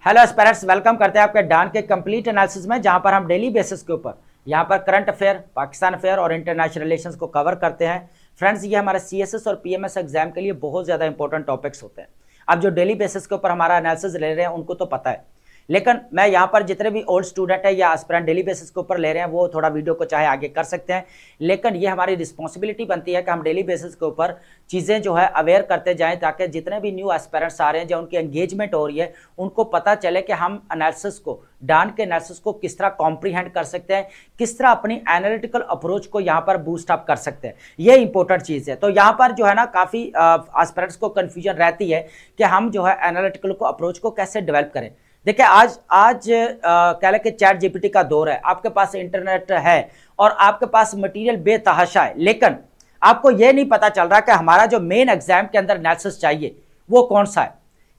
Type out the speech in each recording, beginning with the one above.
Hello aspirants, welcome करते हैं आपके डान के कंप्लीट एनालिसिस में, जहां पर हम डेली बेसिस के ऊपर यहां पर करंट अफेयर, पाकिस्तान अफेयर और इंटरनेशनल रिलेशंस को कवर करते हैं। फ्रेंड्स, ये हमारे सीएसएस और पीएमएस एग्जाम के लिए बहुत ज़्यादा इंपॉर्टेंट टॉपिक्स होते हैं। अब जो डेली बेसिस के ऊपर हमारा एनालिसिस ले रहे हैं उनको तो पता है, लेकिन मैं यहाँ पर जितने भी ओल्ड स्टूडेंट है या एस्पिरेंट डेली बेसिस के ऊपर ले रहे हैं वो थोड़ा वीडियो को चाहे आगे कर सकते हैं, लेकिन ये हमारी रिस्पॉन्सिबिलिटी बनती है कि हम डेली बेसिस के ऊपर चीज़ें जो है अवेयर करते जाएं, ताकि जितने भी न्यू एस्पिरेंट्स आ रहे हैं, जो उनकी एंगेजमेंट हो रही है, उनको पता चले कि हम एनालिसिस को, डान के एनालिसिस को किस तरह कॉम्प्रीहेंड कर सकते हैं, किस तरह अपनी एनालिटिकल अप्रोच को यहाँ पर बूस्ट अप कर सकते हैं। ये इंपॉर्टेंट चीज़ है। तो यहाँ पर जो है ना काफ़ी एस्पिरेंट्स को कन्फ्यूजन रहती है कि हम जो है एनालिटिकल को अप्रोच को कैसे डेवलप करें। देखिए, आज कह लें कि चैट जीपीटी का दौर है, आपके पास इंटरनेट है और आपके पास मटेरियल बेतहाशा है, लेकिन आपको यह नहीं पता चल रहा कि हमारा जो मेन एग्जाम के अंदर एनालिसिस चाहिए वो कौन सा है,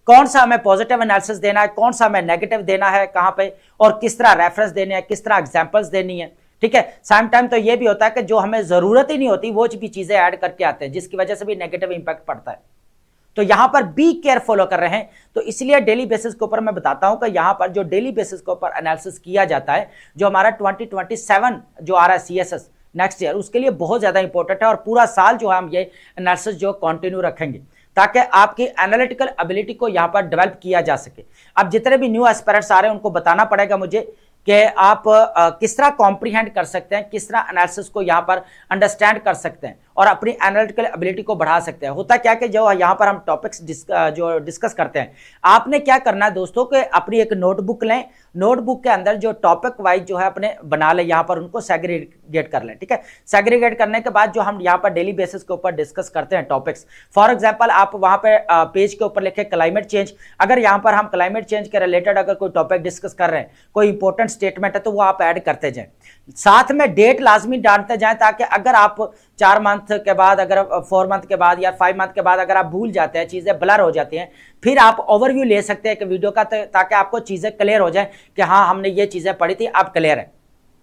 कौन सा हमें पॉजिटिव एनालिसिस देना है, कौन सा हमें नेगेटिव देना है, कहाँ पे और किस तरह रेफरेंस देने हैं, किस तरह एग्जाम्पल्स देनी है। ठीक है, सेम टाइम तो ये भी होता है कि जो हमें जरूरत ही नहीं होती वो भी चीजें ऐड करके आते हैं, जिसकी वजह से भी नेगेटिव इंपैक्ट पड़ता है। तो यहां पर बी केयर फॉलो कर रहे हैं। तो इसलिए डेली बेसिस के ऊपर मैं बताता हूं कि यहां पर जो डेली बेसिस के ऊपर एनालिसिस किया जाता है, जो हमारा 2027 जो आ रहा है सीएसएस नेक्स्ट ईयर, उसके लिए बहुत ज्यादा इंपॉर्टेंट है और पूरा साल जो है हम ये एनालिसिस जो कंटिन्यू रखेंगे ताकि आपकी एनालिटिकल एबिलिटी को यहां पर डेवलप किया जा सके। अब जितने भी न्यू एस्पिरेंट्स आ रहे हैं उनको बताना पड़ेगा मुझे कि आप किस तरह कॉम्प्रीहेंड कर सकते हैं, किस तरह एनालिसिस को यहाँ पर अंडरस्टैंड कर सकते हैं और अपनी एनालिटिकल एबिलिटी को बढ़ा सकते हैं। होता क्या कि जो यहाँ पर हम टॉपिक्स जो डिस्कस करते हैं, आपने क्या करना है दोस्तों कि अपनी एक नोटबुक लें, नोटबुक के अंदर जो टॉपिक वाइज जो है अपने बना लें, यहाँ पर उनको सेग्रीगेट कर लें। ठीक है, सेग्रीगेट करने के बाद जो हम यहाँ पर डेली बेसिस के ऊपर डिस्कस करते हैं टॉपिक्स, फॉर एग्जाम्पल आप वहाँ पे पेज के ऊपर लिखे क्लाइमेट चेंज। अगर यहाँ पर हम क्लाइमेट चेंज के रिलेटेड अगर कोई टॉपिक डिस्कस कर रहे हैं, कोई इंपॉर्टेंट स्टेटमेंट है, तो वो आप ऐड करते जाएं, साथ में डेट लाजमी डालते जाएं, ताकि अगर आप 4 मंथ के बाद, अगर 4 मंथ के बाद या 5 मंथ के बाद अगर आप भूल जाते हैं, चीजें ब्लर हो जाती हैं, फिर आप ओवरव्यू ले सकते हैं कि वीडियो का, ताकि आपको चीजें क्लियर हो जाए कि हाँ हमने ये चीजें पढ़ी थी, अब क्लियर है।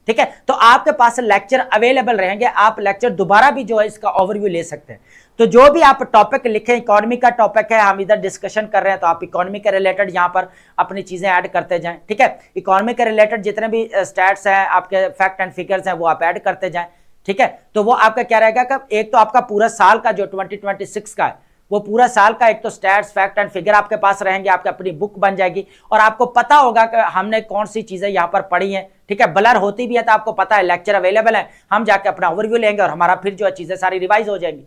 ठीक है, तो आपके पास लेक्चर अवेलेबल रहेंगे, आप लेक्चर दोबारा भी जो है इसका ओवरव्यू ले सकते हैं। तो जो भी आप टॉपिक लिखें, इकोनॉमी का टॉपिक है, हम इधर डिस्कशन कर रहे हैं, तो आप इकोनॉमी के रिलेटेड यहाँ पर अपनी चीजें ऐड करते जाएं। ठीक है, इकोनॉमी के रिलेटेड जितने भी स्टैट्स हैं, आपके फैक्ट एंड फिगर्स हैं, वो आप ऐड करते जाएं। ठीक है, तो वो आपका क्या रहेगा कि एक तो आपका पूरा साल का जो 2026 का है, वो पूरा साल का एक तो स्टैट्स, फैक्ट एंड फिगर आपके पास रहेंगे, आपकी अपनी बुक बन जाएगी और आपको पता होगा कि हमने कौन सी चीजें यहाँ पर पढ़ी हैं। ठीक है, ब्लर होती भी है तो आपको पता है, लेक्चर अवेलेबल है, हम जाके अपना ओवरव्यू लेंगे और हमारा फिर जो है चीजें सारी रिवाइज हो जाएंगी,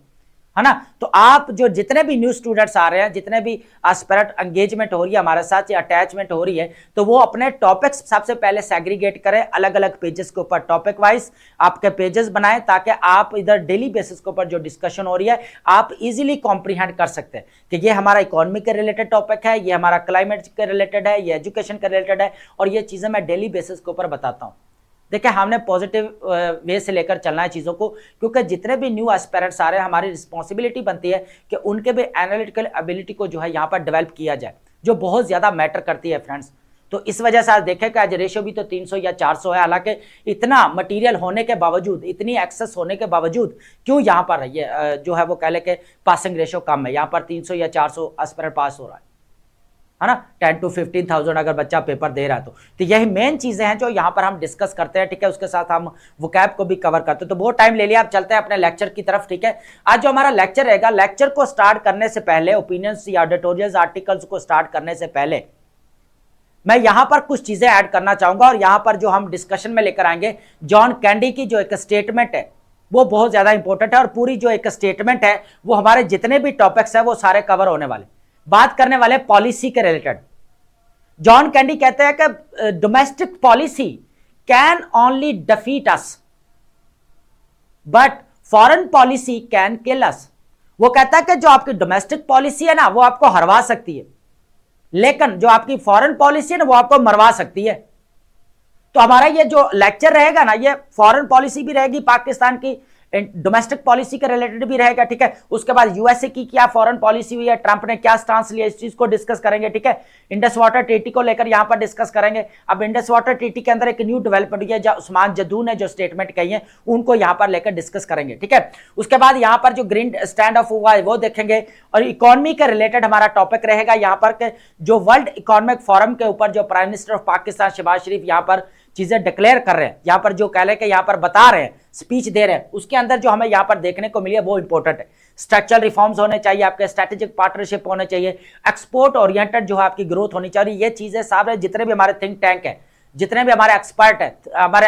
है ना। तो आप जो जितने भी न्यू स्टूडेंट्स आ रहे हैं, जितने भी एस्पिरेंट एंगेजमेंट हो रही है हमारे साथ या अटैचमेंट हो रही है, तो वो अपने टॉपिक्स सबसे पहले सेग्रीगेट करें, अलग अलग पेजेस के ऊपर टॉपिक वाइज आपके पेजेस बनाएं, ताकि आप इधर डेली बेसिस के ऊपर जो डिस्कशन हो रही है आप इजीली कॉम्प्रीहेंड कर सकते हैं कि ये हमारा इकोनॉमी के रिलेटेड टॉपिक है, ये हमारा क्लाइमेट के रिलेटेड है, ये एजुकेशन के रिलेटेड है, और ये चीजें मैं डेली बेसिस के ऊपर बताता हूँ। देखिए, हमने पॉजिटिव वे से लेकर चलना है चीज़ों को, क्योंकि जितने भी न्यू एस्पिरेंट्स आ रहे हैं, हमारी रिस्पॉन्सिबिलिटी बनती है कि उनके भी एनालिटिकल एबिलिटी को जो है यहाँ पर डेवलप किया जाए, जो बहुत ज़्यादा मैटर करती है फ्रेंड्स। तो इस वजह से आज देखें कि आज रेशियो भी तो 300 या 400 है, हालांकि इतना मटेरियल होने के बावजूद, इतनी एक्सेस होने के बावजूद क्यों यहाँ पर ये जो है वो कह ले कि पासिंग रेशियो कम है। यहाँ पर 300 या 400 एस्पिरेंट पास हो रहा है ना, 10 to 15,000 अगर बच्चा पेपर दे रहा है तो यही मेन चीजें हैं जो यहाँ पर हम डिस्कस करते हैं। ठीक है, उसके साथ हम वोकैब को भी कवर करते हैं। तो बहुत टाइम ले लिया, आप चलते हैं अपने लेक्चर की तरफ। ठीक है, आज जो हमारा लेक्चर रहेगा, लेक्चर को स्टार्ट करने से पहले, ओपिनियंस या एडिटोरियल्स आर्टिकल्स को स्टार्ट करने से पहले मैं यहाँ पर कुछ चीजें ऐड करना चाहूंगा, और यहाँ पर जो हम डिस्कशन में लेकर आएंगे, जॉन कैंडी की जो एक स्टेटमेंट है वो बहुत ज्यादा इंपॉर्टेंट है, और पूरी जो एक स्टेटमेंट है वो हमारे जितने भी टॉपिक्स है वो सारे कवर होने वाले। बात करने वाले पॉलिसी के रिलेटेड। जॉन कैंडी कहते हैं कि domestic policy can only defeat us but foreign policy can kill us. वो कहता है कि जो आपकी डोमेस्टिक पॉलिसी है ना वो आपको हरवा सकती है, लेकिन जो आपकी फॉरेन पॉलिसी है ना वो आपको मरवा सकती है। तो हमारा ये जो लेक्चर रहेगा ना, ये फॉरेन पॉलिसी भी रहेगी पाकिस्तान की, डोमेस्टिक पॉलिसी के रिलेटेड भी रहेगा, ठीक है। उसके बाद यूएसए की क्या फॉरेन पॉलिसी हुई है, ट्रंप ने क्या स्टांस लिया, इस चीज को डिस्कस करेंगे, ठीक है। इंडस वाटर ट्रीटी को लेकर यहां पर डिस्कस करेंगे। अब इंडस वाटर ट्रीटी के अंदर एक न्यू डेवलपमेंट हुई है, जो उस्मान जदू ने जो स्टेटमेंट कही है उनको यहां पर लेकर डिस्कस करेंगे, ठीक है। उसके बाद यहां पर जो ग्रीन स्टैंड ऑफ हुआ है वो देखेंगे, और इकोनॉमी के रिलेटेड हमारा टॉपिक रहेगा यहां पर के जो वर्ल्ड इकोनॉमिक फोरम के ऊपर जो prime minister of Pakistan Shahbaz Sharif यहां पर चीजें डिक्लेयर कर रहे हैं, यहां पर जो कह रहे हैं कि यहां पर बता रहे हैं, स्पीच दे रहे हैं, उसके अंदर जो हमें यहां पर देखने को मिली है वो इंपॉर्टेंट है। स्ट्रक्चरल रिफॉर्म्स होने चाहिए, आपके स्ट्रेटेजिक पार्टनरशिप होने चाहिए, एक्सपोर्ट ओरिएंटेड जो है आपकी ग्रोथ होनी चाहिए। ये चीजें साहब है, जितने भी हमारे थिंक टैंक है, जितने भी हमारे एक्सपर्ट है, हमारे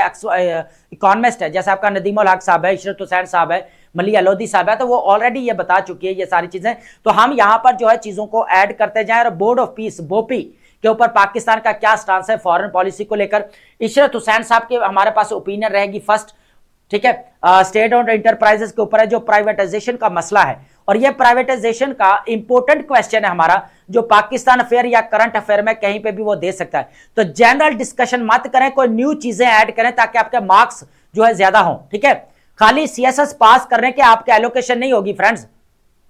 इकोनॉमिस्ट है, जैसे आपका नदीमुल हक साहब है, इशरत हुसैन साहब है, मलिया लोधी साहब है, तो वो ऑलरेडी ये बता चुकी है ये सारी चीजें। तो हम यहां पर जो है चीजों को ऐड करते जाएं। और बोर्ड ऑफ पीस बोपी के ऊपर पाकिस्तान का क्या स्टांस है फॉरेन पॉलिसी को लेकर, इशरत हुसैन साहब के हमारे पास ओपिनियन रहेगी फर्स्ट, ठीक है। स्टेट ओन्ड एंटरप्राइजेस के ऊपर है जो प्राइवेटाइजेशन का मसला है, और ये प्राइवेटाइजेशन का इंपॉर्टेंट क्वेश्चन है हमारा, जो पाकिस्तान अफेयर या करंट अफेयर में कहीं पे भी वो दे सकता है। तो जनरल डिस्कशन मत करें, कोई न्यू चीजें ऐड करें ताकि आपके मार्क्स जो है ज्यादा हो, ठीक है। खाली सीएसएस पास करने के आपके एलोकेशन नहीं होगी फ्रेंड्स,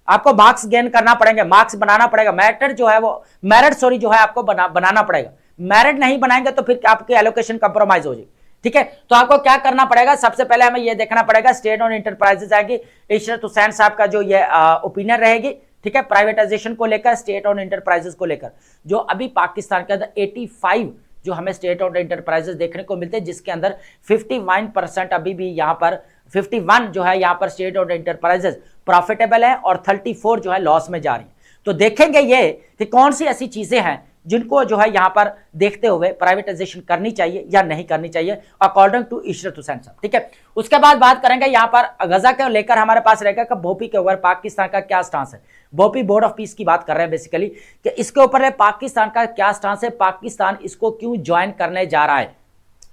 आपको मार्क्स गेन करना पड़ेंगे, मार्क्स बनाना पड़ेगा, मेरिट जो है वो मेरिट जो है आपको बनाना पड़ेगा। मेरिट नहीं बनाएंगे तो फिर आपकी एलोकेशन कंप्रोमाइज हो जाएगी, ठीक है। तो आपको क्या करना पड़ेगा, सबसे पहले हमें यह देखना पड़ेगा स्टेट ओन्ड एंटरप्राइजेस आएगी, इशरत हुसैन साहब का जो ये ओपिनियन रहेगी, ठीक है, प्राइवेटाइजेशन को लेकर, स्टेट ओन्ड एंटरप्राइजेस को लेकर, जो अभी पाकिस्तान के अंदर 85 जो हमें स्टेट ओन्ड एंटरप्राइजेस देखने को मिलते हैं, जिसके अंदर 51% अभी भी यहां पर 51 जो है यहां पर स्टेट ओन्ड एंटरप्राइजेस प्रॉफिटेबल है और 34 जो है लॉस में जा रही है। तो देखेंगे ये कि कौन सी ऐसी चीजें हैं जिनको जो है यहां पर देखते हुए प्राइवेटाइजेशन करनी चाहिए या नहीं करनी चाहिए अकॉर्डिंग टू इशरत हुसैन साहब, ठीक है। उसके बाद बात करेंगे यहां पर गजा के लेकर हमारे पास रहेगा कि भोपी के ऊपर पाकिस्तान का क्या स्टांस है। भोपी बोर्ड ऑफ पीस की बात कर रहे हैं बेसिकली कि इसके ऊपर है पाकिस्तान का क्या स्टांस है, पाकिस्तान इसको क्यों ज्वाइन करने जा रहा है,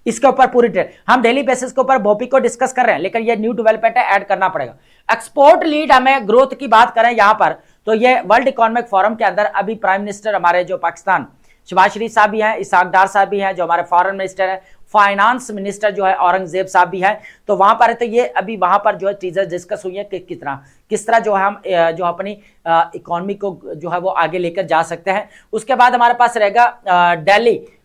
इसके ऊपर पूरी ट्रेड हम डेली बेसिस के ऊपर भोपी को डिस्कस कर रहे हैं, लेकिन ये न्यू डेवलपमेंट है, ऐड करना पड़ेगा। एक्सपोर्ट लीड हमें ग्रोथ की बात करें यहां पर, तो ये वर्ल्ड इकोनॉमिक फोरम के अंदर अभी प्राइम मिनिस्टर हमारे जो पाकिस्तान शहबाज शरीफ साहब भी हैं, इसाक डार साहब भी हैं, जो हमारे फॉरेन मिनिस्टर है, फाइनेंस मिनिस्टर जो है औरंगजेब साहब भी हैं, तो वहां पर है। तो ये अभी वहां पर जो है चीजें डिस्कस हुई है कि किस तरह जो है हम जो अपनी इकोनॉमी को जो है वो आगे लेकर जा सकते हैं। उसके बाद हमारे पास रहेगा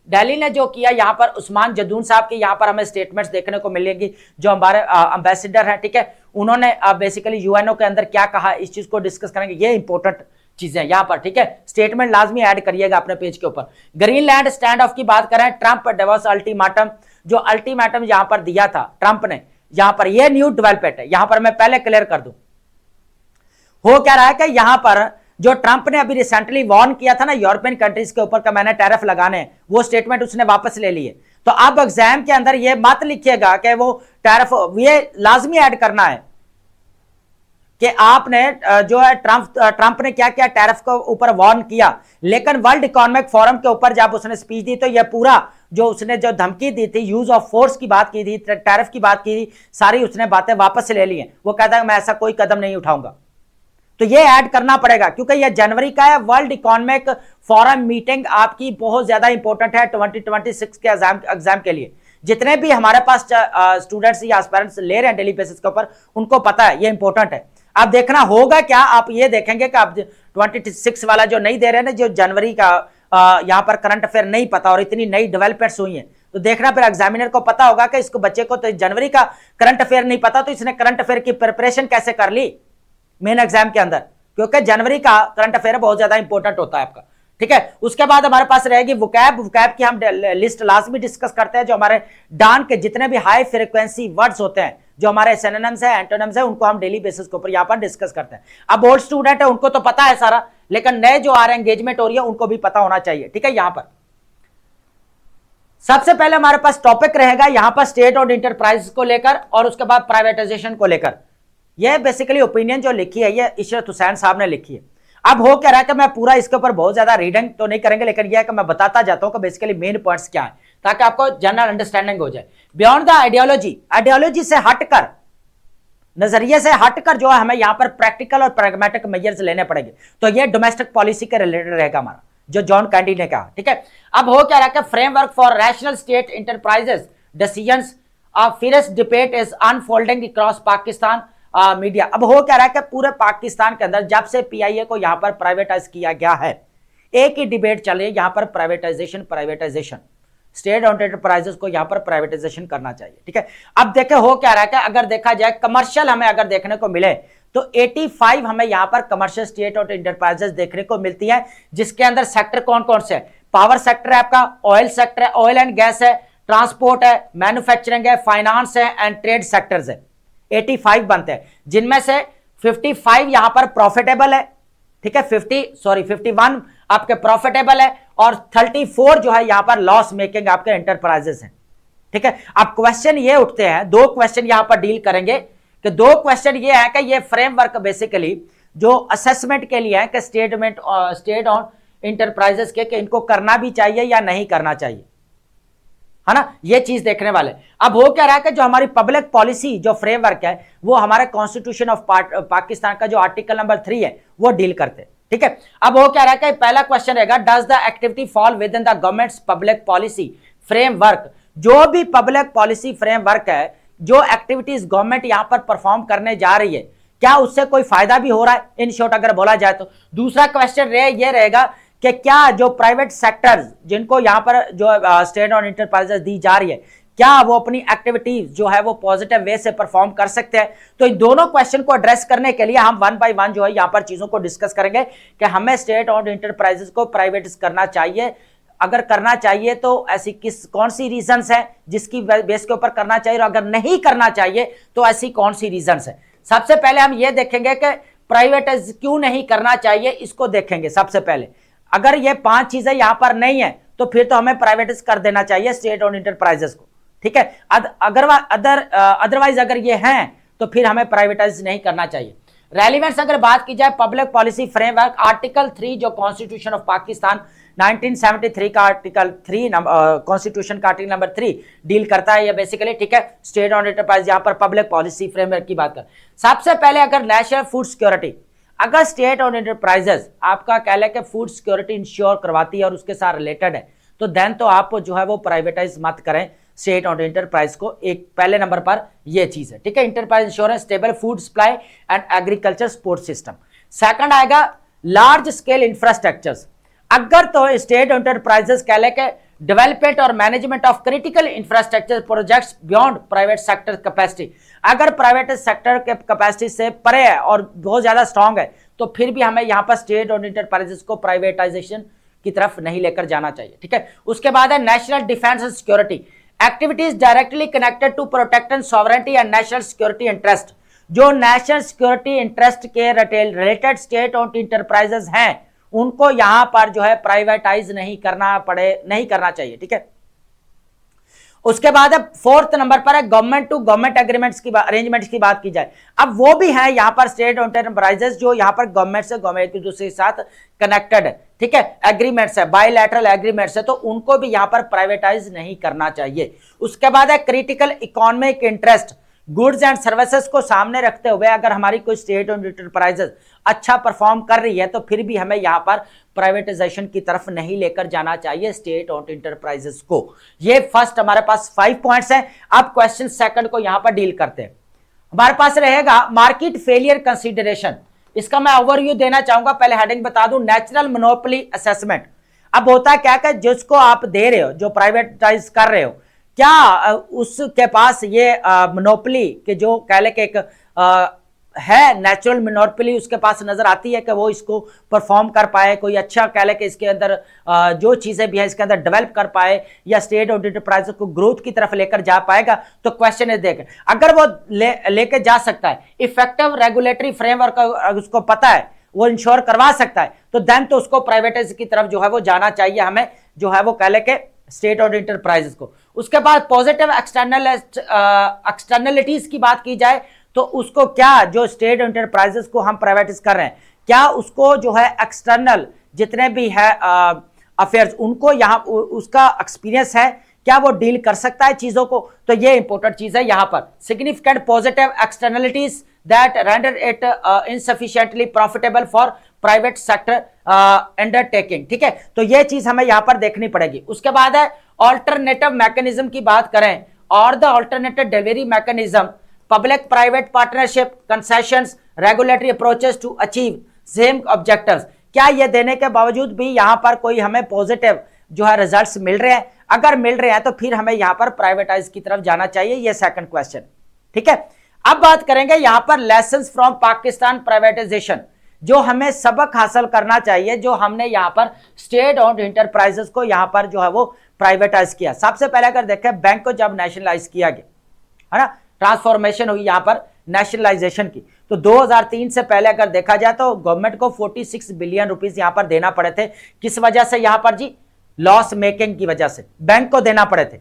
दिल्ली ने जो किया यहाँ पर उस्मान जदून साहब के यहाँ पर हमें स्टेटमेंट्स देखने को मिलेंगी, जो हमारे एम्बेसडर हैं, ठीक है। उन्होंने बेसिकली यूएनओ के अंदर क्या कहा, इस चीज को डिस्कस करेंगे, ये इंपॉर्टेंट चीजें यहाँ पर, ठीक है। स्टेटमेंट लाजमी ऐड करिएगा अपने पेज के ऊपर। ग्रीनलैंड स्टैंड ऑफ की बात करें, ट्रंप डिवोर्स अल्टीमेटम, जो अल्टीमेटम यहाँ पर दिया था ट्रंप ने, यहाँ पर ये न्यू डेवलपमेंट है। यहाँ पर मैं पहले क्लियर कर दूं, हो क्या रहा है कि यहाँ पर जो ट्रंप ने अभी रिसेंटली वार्न किया था ना यूरोपियन कंट्रीज के ऊपर का मैंने टैरिफ लगाने, वो स्टेटमेंट उसने वापस ले लिए। तो अब एग्जाम के अंदर ये मत लिखिएगा कि वो टैरिफ, ये लाजमी ऐड करना है कि आपने जो है ट्रंप ने क्या क्या टैरिफ के ऊपर वार्न किया, लेकिन वर्ल्ड इकोनॉमिक फोरम के ऊपर जब उसने स्पीच दी तो ये पूरा जो उसने जो धमकी दी थी, यूज ऑफ फोर्स की बात की थी, टैरिफ की बात की थी, सारी उसने बातें वापस ले ली हैं। वो कहता है मैं ऐसा कोई कदम नहीं उठाऊंगा। तो ये ऐड करना पड़ेगा क्योंकि ये जनवरी का है। वर्ल्ड इकोनॉमिक फोरम मीटिंग आपकी बहुत ज्यादा इंपॉर्टेंट है 2026 के एग्जाम के लिए। जितने भी हमारे पास स्टूडेंट्स या एस्पिरेंट्स ले रहे हैं डेली बेसिस के ऊपर, उनको पता है ये इंपॉर्टेंट है। अब देखना होगा क्या, आप ये देखेंगे कि आप 26 वाला जो नहीं दे रहे हैं ना, जो जनवरी का यहाँ पर करंट अफेयर नहीं पता और इतनी नई डेवलपमेंट्स हुई हैं, तो देखना फिर एग्जामिनर को पता होगा कि इसको बच्चे को तो जनवरी का करंट अफेयर नहीं पता, तो इसने करंट अफेयर की प्रिपरेशन कैसे कर ली मेन एग्जाम के अंदर, क्योंकि जनवरी का करंट अफेयर बहुत ज्यादा इंपॉर्टेंट होता है आपका, ठीक है। उसके बाद हमारे पास रहेगी वोकैब की हम लिस्ट लाजमी डिस्कस करते हैं। जो हमारे डान के जितने भी हाई फ्रीक्वेंसी वर्ड्स होते हैं, जो हमारे सिनोनिम्स है, एंटोनिम्स है, उनको हम डेली बेसिस के ऊपर यहाँ पर डिस्कस करते हैं। अब ओल्ड स्टूडेंट है उनको तो पता है सारा, लेकिन नए जो आ रहे हैं एंगेजमेंट हो रही है उनको भी पता होना चाहिए, ठीक है। यहाँ पर सबसे पहले हमारे पास टॉपिक रहेगा यहाँ पर स्टेट और इंटरप्राइज को लेकर, और उसके बाद प्राइवेटाइजेशन को लेकर। यह बेसिकली ओपिनियन जो लिखी है ये इशरत हुसैन साहब ने लिखी है। अब हो क्या रहा है कि मैं पूरा इसके ऊपर बहुत ज्यादा रीडिंग तो नहीं करेंगे, लेकिन यह है कि मैं बताता जाता हूं कि बेसिकली मेन पॉइंट्स क्या है, ताकि आपको जनरल अंडरस्टैंडिंग हो जाए। बियॉन्ड द आइडियोलॉजी से हटकर, नजरिए से हटकर जो है हमें यहां पर प्रैक्टिकल और प्रैग्मेटिक मेजर्स लेने पड़ेंगे। तो यह डोमेस्टिक पॉलिसी के रिलेटेड रहेगा हमारा, जो जॉन कैंडी ने कहा, ठीक है। अब हो क्या रहा है कि framework for rational state enterprises decisions fierce debate is unfolding across Pakistan media. अब हो क्या रहा है कि पूरे पाकिस्तान के अंदर जब से पीआईए को यहां पर प्राइवेटाइज किया गया है, एक ही डिबेट चल रही है यहां पर प्राइवेटाइजेशन स्टेट ओन्ड एंटरप्राइजेस को यहां पर प्राइवेटाइजेशन करना चाहिए। ठीक है, अब देखे हो क्या रहा है कि अगर देखा जाए कमर्शियल हमें अगर देखने को मिले तो 85 हमें यहां पर कमर्शियल स्टेट ओन्ड एंटरप्राइजेस देखने को मिलती है, जिसके अंदर सेक्टर कौन कौन से है? पावर सेक्टर है आपका, ऑयल सेक्टर है, ऑयल एंड गैस है, ट्रांसपोर्ट है, मैन्युफैक्चरिंग है, फाइनेंस है एंड ट्रेड सेक्टर्स है। 85 बनते हैं, जिनमें से 55 यहां पर प्रॉफिटेबल है। ठीक है, 51 आपके प्रॉफिटेबल है और 34 जो है यहां पर लॉस मेकिंग आपके एंटरप्राइजेस हैं। ठीक है, अब क्वेश्चन ये उठते हैं, दो क्वेश्चन यहां पर डील करेंगे कि दो क्वेश्चन ये है कि ये फ्रेमवर्क बेसिकली जो असेसमेंट के लिए है कि स्टेट ऑन इंटरप्राइजेस के कि इनको करना भी चाहिए या नहीं करना चाहिए, है ना, ये चीज देखने वाले। अब हो क्या रहा है कि जो हमारी पब्लिक पॉलिसी जो फ्रेमवर्क है वो हमारे कॉन्स्टिट्यूशन ऑफ पाकिस्तान का जो आर्टिकल नंबर 3 है वो डील करते हैं। ठीक है, अब हो क्या रहा है कि पहला क्वेश्चन रहेगा, does the activity fall with in the governments public policy framework? जो भी पब्लिक पॉलिसी फ्रेमवर्क है, जो एक्टिविटीज गवर्नमेंट यहां पर परफॉर्म करने जा रही है, क्या उससे कोई फायदा भी हो रहा है? इन शॉर्ट अगर बोला जाए तो दूसरा क्वेश्चन ये रहेगा कि क्या जो प्राइवेट सेक्टर्स जिनको यहां पर जो स्टेट ऑन इंटरप्राइजेस दी जा रही है, क्या वो अपनी एक्टिविटीज जो है वो पॉजिटिव वे से परफॉर्म कर सकते हैं? तो इन दोनों क्वेश्चन को एड्रेस करने के लिए हम वन बाय वन जो है यहां पर चीजों को डिस्कस करेंगे कि हमें स्टेट ऑन इंटरप्राइजेस को प्राइवेटाइज करना चाहिए, अगर करना चाहिए तो ऐसी कौन सी रीजंस है जिसकी बेस के ऊपर करना चाहिए, और अगर नहीं करना चाहिए तो ऐसी कौन सी रीजंस है। सबसे पहले हम ये देखेंगे कि प्राइवेटाइज क्यों नहीं करना चाहिए, इसको देखेंगे सबसे पहले। अगर ये 5 चीजें यहां पर नहीं है तो फिर तो हमें प्राइवेटाइज कर देना चाहिए स्टेट ओन्ड इंटरप्राइजेस को। ठीक है, अदरवाइज अगर ये हैं तो फिर हमें प्राइवेटाइज नहीं करना चाहिए। रेलिवेंस अगर बात की जाए पब्लिक पॉलिसी फ्रेमवर्क, आर्टिकल 3 जो कॉन्स्टिट्यूशन ऑफ पाकिस्तान 1973 का आर्टिकल 3 कॉन्स्टिट्यूशन का आर्टिकल नंबर 3 डील करता है ये बेसिकली। ठीक है, स्टेट ऑन एंटरप्राइज यहां पर पब्लिक पॉलिसी फ्रेमवर्क की बात कर। सबसे पहले अगर नेशनल फूड सिक्योरिटी, अगर स्टेट ऑन एंटरप्राइजेस आपका कह ले कि फूड सिक्योरिटी इंश्योर करवाती है और उसके साथ रिलेटेड है, तो देन तो आप जो है वो प्राइवेटाइज मत करें स्टेट ऑन एंटरप्राइज को। एक पहले नंबर पर ये चीज है। ठीक है, enterprise insurance, stable food supply and agriculture support system. Second आएगा लार्ज स्केल इंफ्रास्ट्रक्चर्स। अगर तो स्टेट एंटरप्राइजेस कह ले के डेवलपमेंट और management of critical infrastructure projects beyond private sector capacity, अगर प्राइवेट सेक्टर के कैपेसिटी से परे है और बहुत ज्यादा स्ट्रांग है तो फिर भी हमें यहां पर स्टेट और इंटरप्राइजेस को प्राइवेटाइजेशन की तरफ नहीं लेकर जाना चाहिए। ठीक है, उसके बाद है national defence and security, activities directly connected to protect and sovereignty and national security interest. जो नेशनल सिक्योरिटी इंटरेस्ट के रिलेटेड स्टेट और इंटरप्राइजेस हैं उनको यहां पर जो है प्राइवेटाइज नहीं करना चाहिए। ठीक है, उसके बाद है 4th नंबर पर है गवर्नमेंट टू गवर्नमेंट एग्रीमेंट्स की अरेंजमेंट्स की बात की जाए। अब वो भी है यहां पर स्टेट एंटरप्राइजेस जो यहां पर गवर्नमेंट से गवर्नमेंट एक दूसरे के साथ कनेक्टेड है। ठीक है, एग्रीमेंट्स है, बायलैटरल एग्रीमेंट्स है, तो उनको भी यहां पर प्राइवेटाइज नहीं करना चाहिए। उसके बाद है critical economic interest, goods and services को सामने रखते हुए अगर हमारी कोई स्टेट और इंटरप्राइजेस अच्छा परफॉर्म कर रही है तो फिर भी हमें यहां पर प्राइवेटाइजेशन की तरफ नहीं लेकर जाना चाहिए स्टेट और इंटरप्राइजेस को। ये फर्स्ट हमारे पास 5 पॉइंट्स हैं। अब क्वेश्चन सेकंड को यहां पर डील करते हैं। हमारे पास रहेगा मार्केट फेलियर कंसीडरेशन। इसका मैं ओवरव्यू देना चाहूंगा, पहले हेडिंग बता दूं, नेचुरल मोनोपोली असेसमेंट। अब होता है क्या कि जिसको आप दे रहे हो, जो प्राइवेटाइज कर रहे हो, क्या उसके पास ये मोनोपोली के जो कह ले कि एक है नेचुरल मोनोपोली उसके पास नजर आती है कि वो इसको परफॉर्म कर पाए, कोई अच्छा कह ले कि इसके अंदर जो चीजें भी है इसके अंदर डेवलप कर पाए या स्टेट और इंटरप्राइज को ग्रोथ की तरफ लेकर जा पाएगा। तो क्वेश्चन है देख, अगर वो लेकर जा सकता है, इफेक्टिव रेगुलेटरी फ्रेमवर्क उसको पता है, वो इंश्योर करवा सकता है, तो देन तो उसको प्राइवेटाइज की तरफ जो है वो जाना चाहिए हमें, जो है वो कह ले के स्टेट और इंटरप्राइजेस को। उसके बाद पॉजिटिव एक्सटर्नलिटीज की बात की जाए तो उसको क्या जो स्टेट इंटरप्राइजेस को हम प्राइवेटाइज कर रहे हैं, क्या उसको जो है एक्सटर्नल जितने भी है अफेयर्स उनको यहाँ उसका एक्सपीरियंस है, क्या वो डील कर सकता है चीजों को। तो ये इंपॉर्टेंट चीज है यहां पर, significant positive externalities that render it insufficiently profitable for private sector undertaking. ठीक है, तो ये चीज हमें यहां पर देखनी पड़ेगी। उसके बाद है ऑल्टरनेटिव मैकेनिज्म की बात करें, और the alternative delivery mechanism, public private partnership, concessions, regulatory approaches to achieve same objectives. क्या ये देने के बावजूद भी यहां पर कोई हमें पॉजिटिव जो है रिजल्ट्स मिल रहे हैं? अगर मिल रहे हैं तो फिर हमें यहां पर प्राइवेटाइज की तरफ जाना चाहिए, ये सेकंड क्वेश्चन। ठीक है, अब बात करेंगे यहां पर लेसन्स फ्रॉम पाकिस्तान प्राइवेटाइजेशन, जो हमें सबक हासिल करना चाहिए जो हमने यहां पर स्टेट ओन्ड इंटरप्राइजेस को यहां पर जो है वो प्राइवेटाइज किया। सबसे पहले अगर देखें बैंक को जब नेशनलाइज किया गया है ना, ट्रांसफॉर्मेशन हुई यहां पर नेशनलाइजेशन की, तो 2003 से पहले अगर देखा जाए तो गवर्नमेंट को 46 बिलियन रुपीस यहां पर देना पड़े थे। किस वजह से? यहां पर जी लॉस मेकिंग की वजह से बैंक को देना पड़े थे।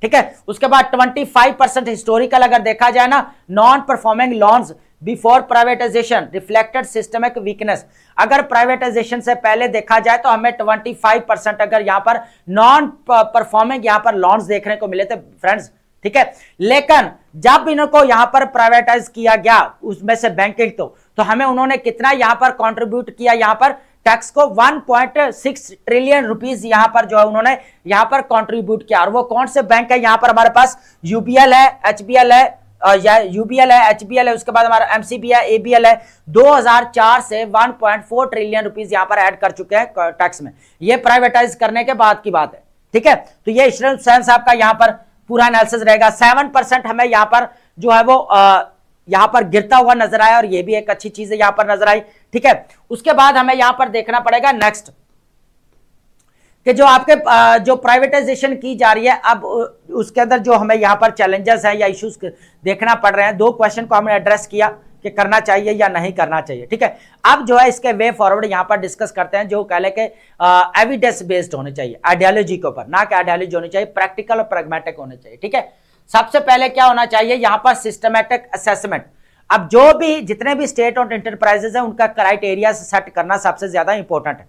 ठीक है, उसके बाद 25% हिस्टोरिकल अगर देखा जाए ना, non performing loans before privatisation reflected systemic weakness. अगर प्राइवेटाइजेशन से पहले देखा जाए तो हमें 25% अगर यहां पर नॉन परफॉर्मिंग यहां पर लोन्स देखने को मिले थे फ्रेंड्स। ठीक है, लेकिन जब इनको यहां पर प्राइवेटाइज किया गया उसमें से बैंकिंग, तो हमें उन्होंने कितना यहां पर कंट्रीब्यूट किया यहां पर टैक्स को? 1.6 ट्रिलियन रुपीस यहां पर जो है उन्होंने यहां पर कंट्रीब्यूट किया। और वो कौन से बैंक है? यहां पर हमारे पास यूबीएल है, एचबीएल है, यूबीएल है, एचबीएल है, उसके बाद हमारा एमसीबी है, एबीएल है। 2004 से 1.4 ट्रिलियन रुपीस यहां पर ऐड कर चुके हैं टैक्स में। ये प्राइवेटाइज करने के बाद की बात है। ठीक है, तो ये इशरत हुसैन साहब का यहां पर पूरा एनालिसिस रहेगा। 7% हमें यहां पर जो है वो यहां पर गिरता हुआ नजर आया, और ये भी एक अच्छी चीज है यहां पर नजर आई। ठीक है, उसके बाद हमें यहां पर देखना पड़ेगा नेक्स्ट कि जो आपके जो प्राइवेटाइजेशन की जा रही है, अब उसके अंदर जो हमें यहां पर चैलेंजेस हैं या इश्यूज देखना पड़ रहे हैं। 2 क्वेश्चन को हमने एड्रेस किया कि करना चाहिए या नहीं करना चाहिए। ठीक है, अब जो है इसके वे फॉरवर्ड यहां पर डिस्कस करते हैं, जो कह ले के एविडेंस बेस्ड होने चाहिए, आइडियोलॉजी के ऊपर, ना कि आइडियोलॉजी होनी चाहिए, प्रैक्टिकल और प्रैग्मेटिक होने चाहिए। ठीक है, सबसे पहले क्या होना चाहिए यहां पर? Systematic assessment. अब जो भी जितने भी स्टेट और एंटरप्राइजेस हैं उनका क्राइटेरिया सेट करना सबसे ज्यादा इंपॉर्टेंट है।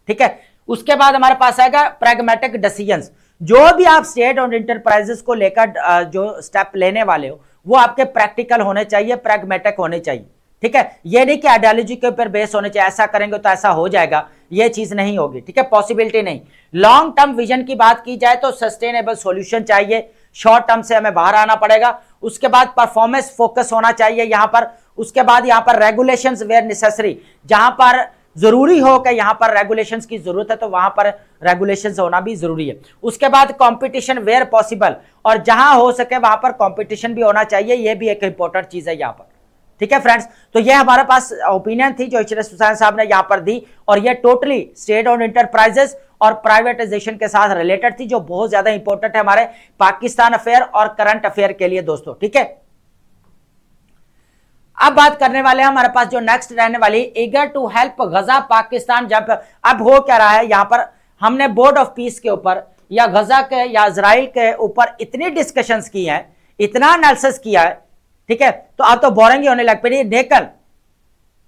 ठीक है, उसके बाद हमारे पास आएगा प्रैग्मेटिक डिसीजंस। जो भी आप स्टेट और इंटरप्राइजेस को लेकर जो स्टेप लेने वाले हो वो आपके प्रैक्टिकल होने चाहिए, प्रैग्मेटिक होने चाहिए। ठीक है, ये नहीं कि आइडियोलॉजी के ऊपर बेस होने चाहिए, ऐसा करेंगे तो ऐसा हो जाएगा, ये चीज नहीं होगी। ठीक है, पॉसिबिलिटी नहीं। लॉन्ग टर्म विजन की बात की जाए तो सस्टेनेबल सॉल्यूशन चाहिए, शॉर्ट टर्म से हमें बाहर आना पड़ेगा। उसके बाद परफॉर्मेंस फोकस होना चाहिए यहां पर। उसके बाद यहां पर रेगुलेशंस वेयर नेसेसरी, जहां पर जरूरी हो कि यहां पर रेगुलेशंस की जरूरत है तो वहां पर रेगुलेशंस होना भी जरूरी है। उसके बाद कंपटीशन वेयर पॉसिबल, और जहां हो सके वहां पर कंपटीशन भी होना चाहिए, यह भी एक इंपॉर्टेंट चीज है यहां पर। ठीक है फ्रेंड्स, तो ये हमारे पास ओपिनियन थी जो इशरत हुसैन साहब ने यहां पर दी, और ये टोटली स्टेट ओन्ड इंटरप्राइजेस और प्राइवेटाइजेशन के साथ रिलेटेड थी, जो बहुत ज्यादा इंपॉर्टेंट है हमारे पाकिस्तान अफेयर और करंट अफेयर के लिए दोस्तों। ठीक है, अब बात करने वाले हैं हमारे पास जो नेक्स्ट रहने वाली, ईगर टू हेल्प गजा पाकिस्तान। जब अब हो क्या रहा है यहां पर, हमने बोर्ड ऑफ पीस के ऊपर या गजा के या इजराइल के ऊपर इतनी डिस्कशंस की हैं, इतना एनालिसिस किया है। ठीक है, तो अब तो बोरिंग ही होने लग पड़ी। लेकिन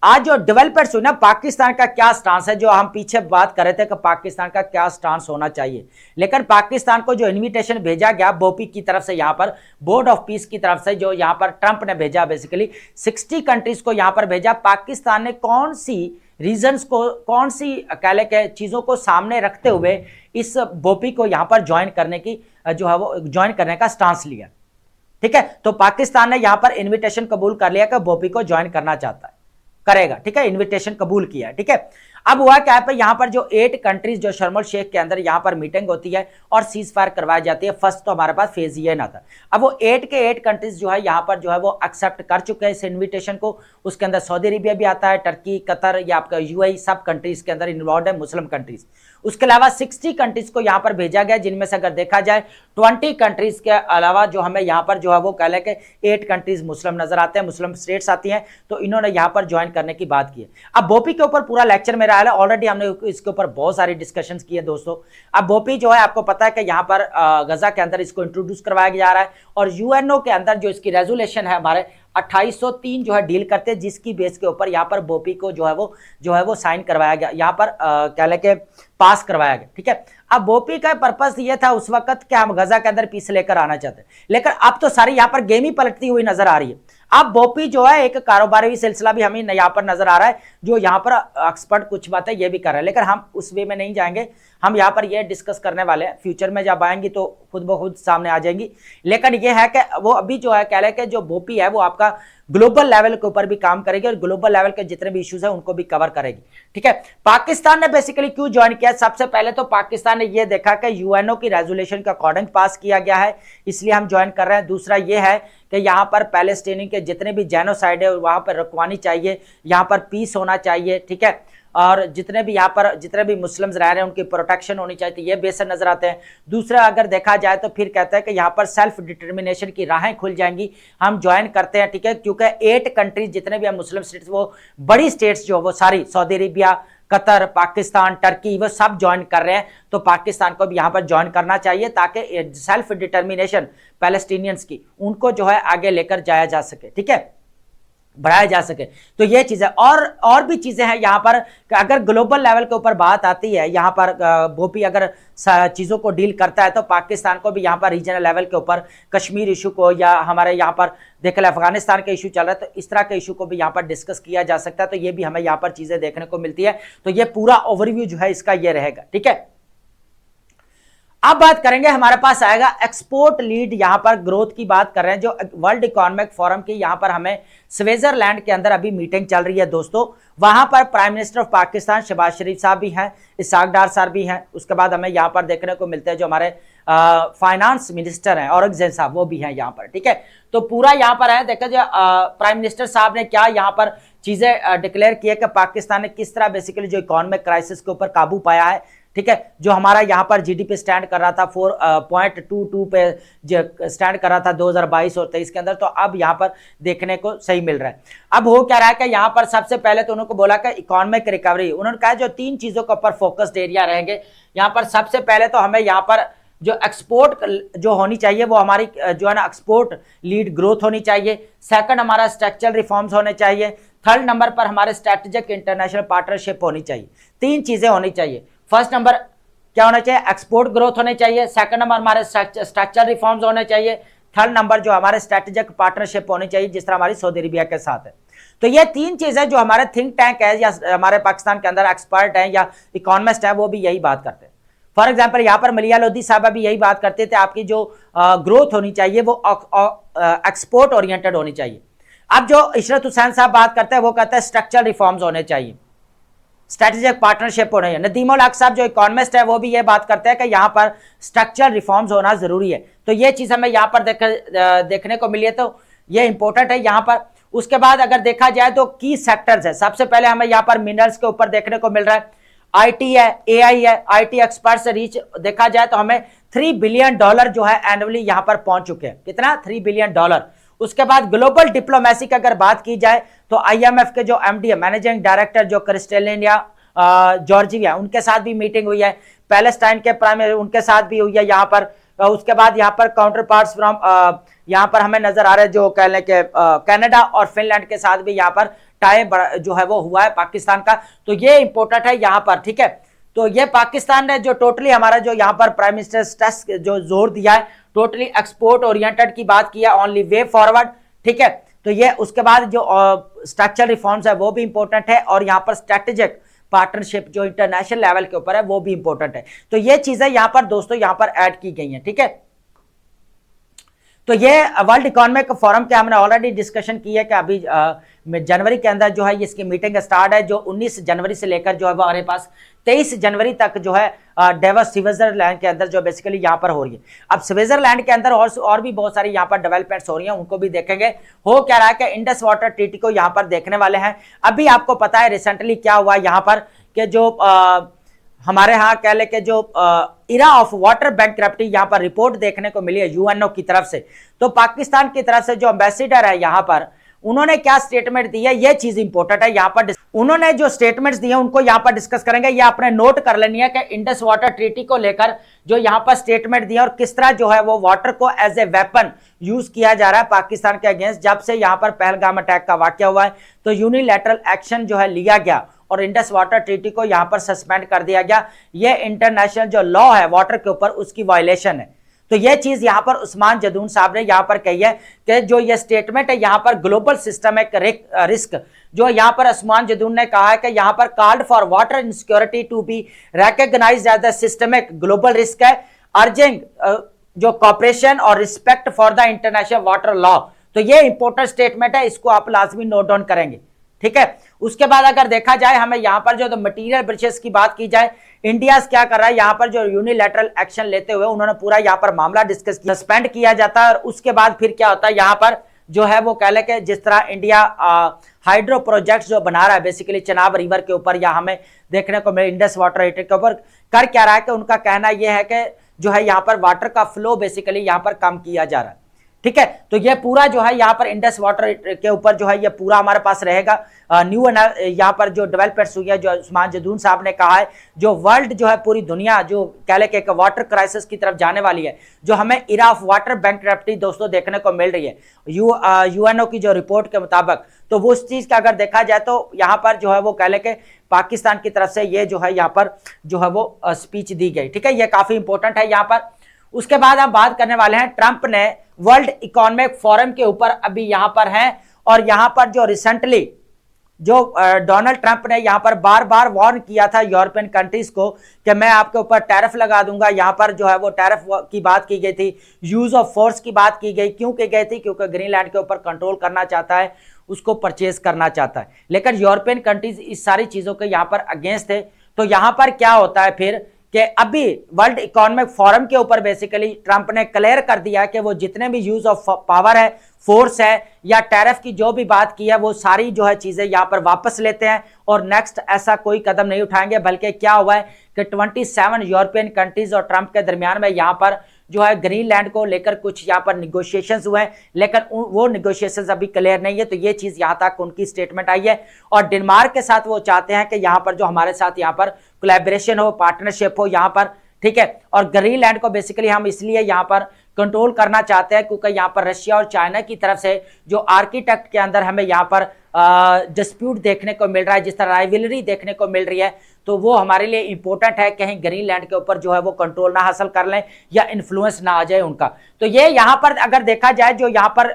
आज जो डेवलपर्स हुई ना, पाकिस्तान का क्या स्टांस है, जो हम पीछे बात कर रहे थे कि पाकिस्तान का क्या स्टांस होना चाहिए, लेकिन पाकिस्तान को जो इनविटेशन भेजा गया बोपी की तरफ से, यहां पर बोर्ड ऑफ पीस की तरफ से, जो यहां पर ट्रंप ने भेजा, बेसिकली 60 कंट्रीज को यहां पर भेजा। पाकिस्तान ने कौन सी रीजंस को, कौन सी कहले के चीजों को सामने रखते हुए इस बोपी को यहां पर ज्वाइन करने की जो है वो ज्वाइन करने का स्टांस लिया? ठीक है, तो पाकिस्तान ने यहां पर इन्विटेशन कबूल कर लिया कि बोपी को ज्वाइन करना चाहता है, करेगा। ठीक है, इनविटेशन कबूल किया। ठीक है, अब हुआ क्या है, यहां पर जो 8 कंट्रीज जो शर्म शेख के अंदर यहां पर मीटिंग होती है और सीज फायर करवाई जाती है। फर्स्ट तो हमारे पास फेज ये ना था। अब वो 8 के 8 कंट्रीज जो है यहां पर जो है वो एक्सेप्ट कर चुके हैं इस इन्विटेशन को। उसके अंदर सऊदी अरेबिया भी आता है, टर्की, कतर या आपका यूएई, सब कंट्रीज के अंदर इन्वॉल्व है, मुस्लिम कंट्रीज। उसके अलावा 60 कंट्रीज को यहां पर भेजा गया, जिनमें से अगर देखा जाए 20 कंट्रीज के अलावा जो हमें यहां पर जो है वो कह लें कि 8 कंट्रीज मुस्लिम नजर आते हैं, मुस्लिम स्टेट्स आती हैं, तो इन्होंने यहां पर ज्वाइन करने की बात की है। अब बोपी के ऊपर पूरा लेक्चर मेरा आया है, ऑलरेडी हमने इसके ऊपर बहुत सारी डिस्कशंस की है दोस्तों। अब बोपी जो है आपको पता है कि यहां पर गजा के अंदर इसको इंट्रोड्यूस करवाया जा रहा है, और यूएनओ के अंदर जो इसकी रेजोल्यूशन है हमारे 2803 जो है डील करते हैं, जिसकी बेस के ऊपर यहाँ पर बोपी को जो है वो साइन करवाया गया, यहाँ पर कह लें कि पास करवाया गया। ठीक है, अब बोपी का पर्पस ये था उस वक्त कि हम गजा के अंदर पीस लेकर आना चाहते हैं, लेकिन अब तो सारी यहाँ पर गेम ही पलटती हुई नजर आ रही है। अब बोपी जो है एक कारोबारी सिलसिला भी हमें यहाँ पर नजर आ रहा है, जो यहाँ पर एक्सपर्ट कुछ बातें ये भी कर रहे हैं, लेकिन हम उस वे में नहीं जाएंगे। हम यहाँ पर ये डिस्कस करने वाले हैं, फ्यूचर में जब आएंगी तो खुद ब खुद सामने आ जाएंगी। लेकिन ये है कि वो अभी जो है कह रहे हैं कि जो बोपी है वो आपका ग्लोबल लेवल के ऊपर भी काम करेगी और ग्लोबल लेवल के जितने भी इश्यूज है उनको भी कवर करेगी। ठीक है, पाकिस्तान ने बेसिकली क्यों ज्वाइन किया? सबसे पहले तो पाकिस्तान ने ये देखा कि यूएनओ की रेजोल्यूशन के अकॉर्डिंग पास किया गया है, इसलिए हम ज्वाइन कर रहे हैं। दूसरा ये है कि यहाँ पर पैलेस्टीनी के जितने भी जेनोसाइड है वहां पर रुकवानी चाहिए, यहाँ पर पीस होना चाहिए। ठीक है, और जितने भी यहाँ पर जितने भी मुस्लिम्स रह रहे हैं उनकी प्रोटेक्शन होनी चाहिए, तो ये बेसर नजर आते हैं। दूसरा अगर देखा जाए तो फिर कहते हैं कि यहाँ पर सेल्फ डिटर्मिनेशन की राहें खुल जाएंगी, हम ज्वाइन करते हैं। ठीक है, क्योंकि 8 कंट्रीज जितने भी हैं मुस्लिम स्टेट्स, वो बड़ी स्टेट्स जो वो सारी Saudi Arabia, Qatar, Pakistan, Turkey, वो सब ज्वाइन कर रहे हैं, तो पाकिस्तान को भी यहाँ पर ज्वाइन करना चाहिए ताकि सेल्फ डिटर्मिनेशन पैलेस्टीनियंस की उनको जो है आगे लेकर जाया जा सके। ठीक है, बढ़ाया जा सके। तो ये चीजें और भी चीजें हैं यहाँ पर। अगर ग्लोबल लेवल के ऊपर बात आती है, यहाँ पर बोपी अगर चीजों को डील करता है तो पाकिस्तान को भी यहाँ पर रीजनल लेवल के ऊपर कश्मीर इशू को, या हमारे यहाँ पर देख ले अफगानिस्तान के इशू चल रहा है, तो इस तरह के इशू को भी यहाँ पर डिस्कस किया जा सकता है। तो ये भी हमें यहाँ पर चीजें देखने को मिलती है। तो ये पूरा ओवरव्यू जो है इसका ये रहेगा। ठीक है, अब बात करेंगे, हमारे पास आएगा एक्सपोर्ट लीड। यहां पर ग्रोथ की बात कर रहे हैं, जो वर्ल्ड इकोनॉमिक फोरम की यहां पर हमें स्विट्जरलैंड के अंदर अभी मीटिंग चल रही है दोस्तों। वहां पर prime minister of Pakistan Shahbaz Sharif साहब भी हैं, इसाक डार साहब भी हैं। उसके बाद हमें यहां पर देखने को मिलते हैं जो हमारे फाइनेंस मिनिस्टर हैं औरंगजेब साहब, वो भी हैं यहां पर। ठीक है, तो पूरा यहां पर है। देखा जो प्राइम मिनिस्टर साहब ने क्या यहां पर चीजें डिक्लेयर की है कि पाकिस्तान ने किस तरह बेसिकली जो इकोनॉमिक क्राइसिस के ऊपर काबू पाया है। ठीक है, जो हमारा यहाँ पर जीडीपी स्टैंड कर रहा था 4.22 पे स्टैंड कर रहा था 2022 और 23 के अंदर, तो अब यहाँ पर देखने को सही मिल रहा है। अब हो क्या रहा है कि यहाँ पर सबसे पहले तो उन्होंने बोला कि इकोनॉमिक रिकवरी, उन्होंने कहा जो 3 चीजों के ऊपर फोकस्ड एरिया रहेंगे यहाँ पर। सबसे पहले तो हमें यहाँ पर जो एक्सपोर्ट जो होनी चाहिए वो हमारी जो है ना एक्सपोर्ट लीड ग्रोथ होनी चाहिए। सेकंड, हमारा स्ट्रक्चरल रिफॉर्म्स होने चाहिए। थर्ड नंबर पर हमारे स्ट्रेटेजिक इंटरनेशनल पार्टनरशिप होनी चाहिए। 3 चीजें होनी चाहिए। फर्स्ट नंबर क्या होना चाहिए? एक्सपोर्ट ग्रोथ होने चाहिए। सेकंड नंबर हमारे स्ट्रक्चरल रिफॉर्म्स होने चाहिए। थर्ड नंबर जो हमारे स्ट्रेटेजिक पार्टनरशिप होनी चाहिए, जिस तरह हमारी सऊदी अरेबिया के साथ है। तो ये 3 चीजें जो हमारे थिंक टैंक है या हमारे पाकिस्तान के अंदर एक्सपर्ट हैं या इकोनॉमिस्ट हैं, वो भी यही बात करते हैं। फॉर एग्जाम्पल यहाँ पर मलिया लोधी साहब भी यही बात करते थे, आपकी जो ग्रोथ होनी चाहिए वो एक्सपोर्ट ओरिएंटेड होनी चाहिए। अब जो इशरत हुसैन साहब बात करते हैं वो कहते हैं स्ट्रक्चरल रिफॉर्म्स होने चाहिए, स्ट्रेटेजिक पार्टनरशिप होने चाहिए। नदीम उल हक साहब जो इकोनॉमिस्ट है वो भी ये बात करते हैं कि यहाँ पर स्ट्रक्चरल रिफॉर्म्स होना जरूरी है। तो ये चीज हमें यहाँ पर देखने को मिली है, तो ये इंपॉर्टेंट है यहाँ पर। उसके बाद अगर देखा जाए तो की सेक्टर्स है। सबसे पहले हमें यहाँ पर मिनरल्स के ऊपर देखने को मिल रहा है, आईटी है, एआई है। आईटी एक्सपर्ट से रीच देखा जाए तो हमें $3 बिलियन जो है एनुअली यहाँ पर पहुंच चुके हैं। कितना? $3 बिलियन। उसके बाद ग्लोबल डिप्लोमेसी की अगर बात की जाए तो आईएमएफ के जो एमडी है, मैनेजिंग डायरेक्टर जो क्रिस्टेलिना जॉर्जिया, उनके साथ भी मीटिंग हुई है। पैलेस्टाइन के प्राइम उनके साथ भी हुई है यहाँ पर। उसके बाद यहाँ पर काउंटर पार्ट्स फ्रॉम यहाँ पर हमें नजर आ रहे हैं जो कह लें कि कनाडा और फिनलैंड के साथ भी यहाँ पर टाई जो है वो हुआ है पाकिस्तान का। तो ये इंपॉर्टेंट है यहाँ पर। ठीक है, तो ये पाकिस्तान ने जो टोटली हमारा जो यहाँ पर प्राइम मिनिस्टर स्ट्रेस जो जोर दिया है, टोटली एक्सपोर्ट ओरिएंटेड की बात किया, ओनली वे फॉरवर्ड। ठीक है, तो ये उसके बाद जो स्ट्रक्चरल रिफॉर्म्स है वो भी इंपॉर्टेंट है, और यहाँ पर स्ट्रेटेजिक पार्टनरशिप जो इंटरनेशनल लेवल के ऊपर है वो भी इंपॉर्टेंट है। तो ये चीजें यहाँ पर दोस्तों यहाँ पर ऐड की गई हैं। ठीक है, तो ये वर्ल्ड इकोनॉमिक फोरम के हमने ऑलरेडी डिस्कशन की है कि अभी जनवरी के अंदर जो है इसकी मीटिंग स्टार्ट है, जो 19 जनवरी से लेकर जो है वो हमारे पास 23 जनवरी तक जो है डेवस स्विट्जरलैंड के अंदर जो बेसिकली यहाँ पर हो रही है। अब स्विट्जरलैंड के अंदर और भी बहुत सारी यहाँ पर डेवलपमेंट्स हो रही हैं, उनको भी देखेंगे। हो क्या रहा है कि इंडस वाटर ट्रीटी को यहाँ पर देखने वाले हैं। अभी आपको पता है रिसेंटली क्या हुआ यहाँ पर कि जो हमारे यहाँ कह ले के जो इरा ऑफ वाटर बैंकक्रप्टी यहाँ पर रिपोर्ट देखने को मिली है यूएनओ की तरफ से। तो पाकिस्तान की तरफ से जो एम्बेसडर है यहाँ पर, उन्होंने क्या स्टेटमेंट दी है, ये चीज इंपॉर्टेंट है यहाँ पर। उन्होंने जो स्टेटमेंट्स दिए उनको यहाँ पर डिस्कस करेंगे। ये आपने नोट कर लेनी है कि इंडस वाटर ट्रीटी को लेकर जो यहाँ पर स्टेटमेंट दिया और किस तरह जो है वो वाटर को एज ए वेपन यूज किया जा रहा है पाकिस्तान के अगेंस्ट। जब से यहाँ पर पहलगाम अटैक का वाकया हुआ है तो यूनिलैटरल एक्शन जो है लिया गया और इंडस वाटर ट्रीटी को यहाँ पर सस्पेंड कर दिया गया। ये इंटरनेशनल जो लॉ है वाटर के ऊपर उसकी वायलेशन है। तो ये चीज यहां पर उस्मान जदून साहब ने यहां पर कही है कि जो ये स्टेटमेंट है यहां पर ग्लोबल सिस्टमिक रिस्क, जो यहां पर उस्मान जदून ने कहा है कि यहां पर called for water insecurity to be recognised as the systemic global risk है, अर्जिंग जो कॉपरेशन और respect for the international water law. तो ये इंपॉर्टेंट स्टेटमेंट है, इसको आप लाजमी नोट डाउन करेंगे, ठीक है। उसके बाद अगर देखा जाए हमें यहाँ पर जो मटेरियल ब्रीचेस की बात की जाए, इंडिया क्या कर रहा है यहाँ पर जो यूनिलैटरल एक्शन लेते हुए उन्होंने पूरा यहाँ पर मामला डिस्कस किया, सस्पेंड किया जाता है। और उसके बाद फिर क्या होता है यहाँ पर जो है वो कह ले कि जिस तरह इंडिया हाइड्रो प्रोजेक्ट्स जो बना रहा है बेसिकली चनाब रिवर के ऊपर, या हमें देखने को मिले इंडस वाटर हीटर के ऊपर, कर क्या रहा है कि उनका कहना यह है कि जो है यहाँ पर वाटर का फ्लो बेसिकली यहाँ पर कम किया जा रहा है, ठीक है। तो ये पूरा जो है यहाँ पर इंडस वाटर के ऊपर जो है ये पूरा हमारे पास रहेगा। न्यू यहाँ पर जो डेवलपमेंट्स हुई है, जो उस्मान जदून साहब ने कहा है, जो वर्ल्ड जो है पूरी दुनिया जो कह ले कि एक वाटर क्राइसिस की तरफ जाने वाली है, जो हमें इरा ऑफ वाटर बैंकरप्टी दोस्तों देखने को मिल रही है यूएनओ की जो रिपोर्ट के मुताबिक। तो वो उस चीज का अगर देखा जाए तो यहाँ पर जो है वो कह ले कि पाकिस्तान की तरफ से ये जो है यहाँ पर जो है वो स्पीच दी गई, ठीक है। ये काफी इंपॉर्टेंट है यहाँ पर। उसके बाद हम बात करने वाले हैं, ट्रंप ने वर्ल्ड इकोनॉमिक फोरम के ऊपर अभी यहां पर हैं, और यहां पर जो रिसेंटली जो डोनाल्ड ट्रंप ने यहां पर बार बार वार्न किया था यूरोपियन कंट्रीज को कि मैं आपके ऊपर टैरिफ लगा दूंगा। यहां पर जो है वो टैरिफ की बात की गई थी, यूज ऑफ फोर्स की बात की गई। क्यों की गई थी? क्योंकि ग्रीनलैंड के ऊपर कंट्रोल करना चाहता है, उसको परचेज करना चाहता है। लेकिन यूरोपियन कंट्रीज इस सारी चीजों के यहां पर अगेंस्ट थे। तो यहां पर क्या होता है फिर कि अभी वर्ल्ड इकोनॉमिक फोरम के ऊपर बेसिकली ट्रंप ने क्लियर कर दिया कि वो जितने भी यूज ऑफ पावर है, फोर्स है, या टैरिफ की जो भी बात की है, वो सारी जो है चीजें यहां पर वापस लेते हैं और नेक्स्ट ऐसा कोई कदम नहीं उठाएंगे। बल्कि क्या हुआ है कि 27 यूरोपियन कंट्रीज और ट्रंप के दरमियान में यहां पर जो है ग्रीनलैंड को लेकर कुछ यहां पर निगोशिएशंस हुए हैं, लेकिन वो निगोशिएशंस अभी क्लियर नहीं है। तो ये चीज यहां तक उनकी स्टेटमेंट आई है। और डेनमार्क के साथ वो चाहते हैं कि यहां पर जो हमारे साथ यहां पर कोलैबोरेशन हो, पार्टनरशिप हो यहां पर, ठीक है। और ग्रीनलैंड को बेसिकली हम इसलिए यहां पर कंट्रोल करना चाहते हैं क्योंकि यहां पर रशिया और चाइना की तरफ से जो आर्किटेक्ट के अंदर हमें यहां पर डिस्प्यूट देखने को मिल रहा है, जिस तरह राइवलरी देखने को मिल रही है, तो वो हमारे लिए इंपॉर्टेंट है कहीं ग्रीनलैंड के ऊपर जो है वो कंट्रोल ना हासिल कर लें या इन्फ्लुएंस ना आ जाए उनका। तो ये यहां पर अगर देखा जाए जो यहां पर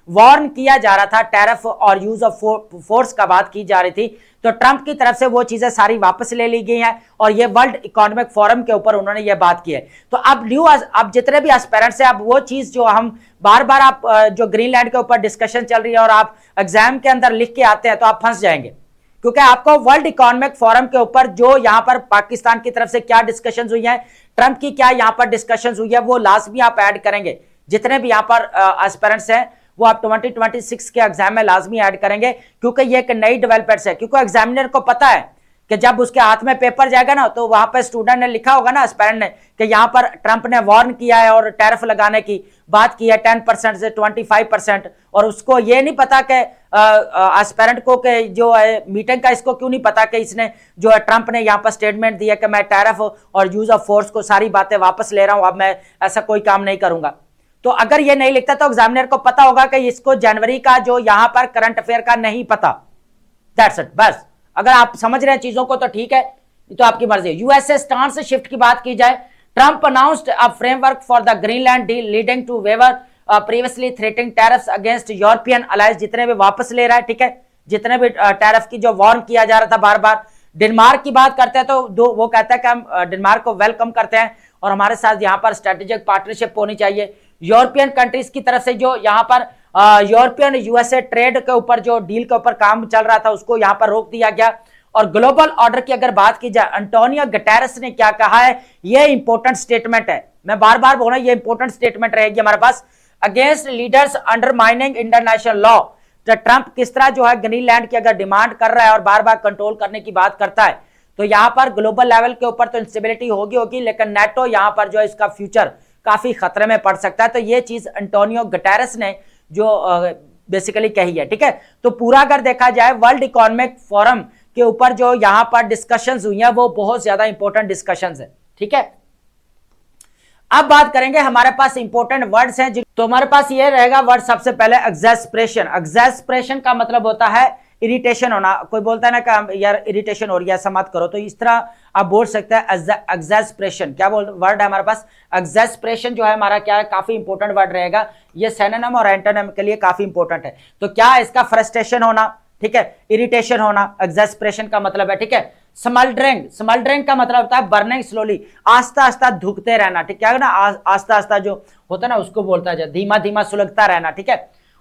वार्न किया जा रहा था, टैरिफ और यूज ऑफ फोर्स का बात की जा रही थी, तो ट्रंप की तरफ से वो चीजें सारी वापस ले ली गई हैं और ये वर्ल्ड इकोनॉमिक फोरम के ऊपर उन्होंने ये बात की है। तो अब जितने भी एस्पिरेंट्स हैं, अब वो चीज जो हम बार बार आप जो ग्रीनलैंड के ऊपर डिस्कशन चल रही है और आप एग्जाम के अंदर लिख के आते हैं तो आप फंस जाएंगे, क्योंकि आपको वर्ल्ड इकोनॉमिक फोरम के ऊपर जो यहां पर पाकिस्तान की तरफ से क्या डिस्कशंस हुई हैं, ट्रंप की क्या यहां पर डिस्कशंस हुई है, वो लाजमी आप ऐड करेंगे। जितने भी यहां पर एस्पिरेंट्स हैं वो आप 2026 के एग्जाम में लाजमी ऐड करेंगे, क्योंकि ये एक नई डेवलपमेंट्स है। क्योंकि एग्जामिनर को पता है कि जब उसके हाथ में पेपर जाएगा ना, तो वहां पर स्टूडेंट ने लिखा होगा ना, एस्पिरेंट ने, कि यहां पर ट्रंप ने वार्न किया है और टैरिफ लगाने की बात की है 10% से 25%, और उसको ये नहीं पता कि एस्पिरेंट को कि जो है मीटिंग का, इसको क्यों नहीं पता कि इसने जो है ट्रंप ने यहां पर स्टेटमेंट दिया कि मैं टैरिफ और यूज ऑफ फोर्स को सारी बातें वापस ले रहा हूं, अब मैं ऐसा कोई काम नहीं करूंगा। तो अगर ये नहीं लिखता तो एग्जामिनर को पता होगा कि इसको जनवरी का जो यहां पर करंट अफेयर का नहीं पता। दैट्स इट, बस। अगर आप समझ रहे हैं चीजों को तो ठीक है, तो आपकी मर्जी है। यूएसए स्टांस शिफ्ट की बात की जाए, Trump announced a framework for the Greenland deal leading to waiver previously threatening tariffs against European alliance, जितने भी वापस ले रहा है, ठीक है, जितने भी टैरिफ की जो वार्न किया जा रहा था बार बार। डेनमार्क की बात करते हैं तो वो कहता है कि हम डेनमार्क को वेलकम करते हैं और हमारे साथ यहां पर स्ट्रेटेजिक पार्टनरशिप होनी चाहिए। यूरोपियन कंट्रीज की तरफ से जो यहां पर यूरोपियन यूएसए ट्रेड के ऊपर जो डील के ऊपर काम चल रहा था, उसको यहां पर रोक दिया गया। और ग्लोबल ऑर्डर की अगर बात की जाए, एंटोनियो गुटेरेस ने क्या कहा है, ये इंपॉर्टेंट स्टेटमेंट है, मैं बार बार बोल रहा हूं, ये इंपॉर्टेंट स्टेटमेंट रहेगी हमारे पास। Against leaders undermining international law, तो ट्रंप किस तरह जो है ग्रीनलैंड की अगर डिमांड कर रहा है और बार बार कंट्रोल करने की बात करता है, तो यहां पर ग्लोबल लेवल के ऊपर तो इंस्टेबिलिटी होगी, लेकिन नेटो यहां पर जो इसका फ्यूचर काफी खतरे में पड़ सकता है। तो ये चीज एंटोनियो गुटेरेस ने जो बेसिकली कही है, ठीक है। तो पूरा अगर देखा जाए वर्ल्ड इकोनॉमिक फोरम के ऊपर जो यहां पर डिस्कशंस हुई हैं, वो बहुत ज्यादा इंपॉर्टेंट डिस्कशंस है, ठीक है। अब बात करेंगे, हमारे पास इंपॉर्टेंट वर्ड्स हैं, तो हमारे पास ये रहेगा वर्ड सबसे पहले एक्सैस्परेशन। एक्सैस्परेशन का मतलब होता है इरिटेशन होना, कोई बोलता है ना कि यार इरिटेशन हो रही है, ऐसा मत करो, तो इस तरह आप बोल सकते हैं एग्जैस्परेशन। क्या बोल वर्ड है हमारे पास, एग्जैस्परेशन जो है हमारा क्या है, काफी इंपॉर्टेंट वर्ड रहेगा, ये सिनोनिम और एंटोनिम के लिए काफी इंपॉर्टेंट है। तो क्या इसका फ्रस्ट्रेशन होना, ठीक है, इरिटेशन होना, एग्जैस्परेशन का मतलब है, ठीक है। स्मल्डरिंग, स्मल्डरिंग का मतलब होता है बर्निंग स्लोली, आस्ता आस्ता धुकते रहना, ठीक है ना, आस्ता आस्ता जो होता है ना उसको बोलता है, धीमा धीमा सुलगता रहना, ठीक है।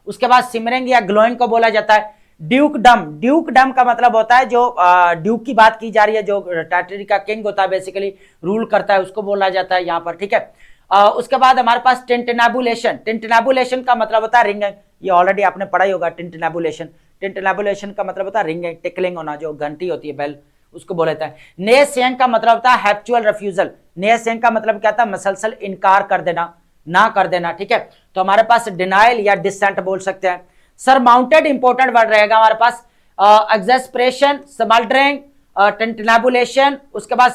उसके बाद सिमरिंग या ग्लोइंग को बोला जाता है ड्यूकडम। ड्यूकडम का मतलब होता है जो ड्यूक की बात की जा रही है, जो टेरिटरी का किंग होता है, बेसिकली रूल करता है, उसको बोला जाता है यहाँ पर, ठीक है। उसके बाद हमारे पास टिंटिनेबुलेशन। टिंटिनेबुलेशन का मतलब होता है रिंगिंग, ये ऑलरेडी आपने पढ़ा ही होगा टिंटिनेबुलेशन। टिंटिनेबुलेशन का मतलब होता है रिंगिंग, टिकलिंग होना, जो घंटी होती है बेल, उसको बोला जाता है। नेसेइंग का मतलब होता है हैप्चुअल रिफ्यूजल। नेसेइंग का मतलब क्या था, मसलसल इनकार कर देना, ना कर देना, ठीक है। तो हमारे पास डिनाइल या डिसेंट बोल सकते हैं। सरमाउंटेड इंपॉर्टेंट वर्ड रहेगा हमारे पास, एग्जैस्परेशन, स्मल्डरिंग, टिंटिनेबुलेशन, उसके बाद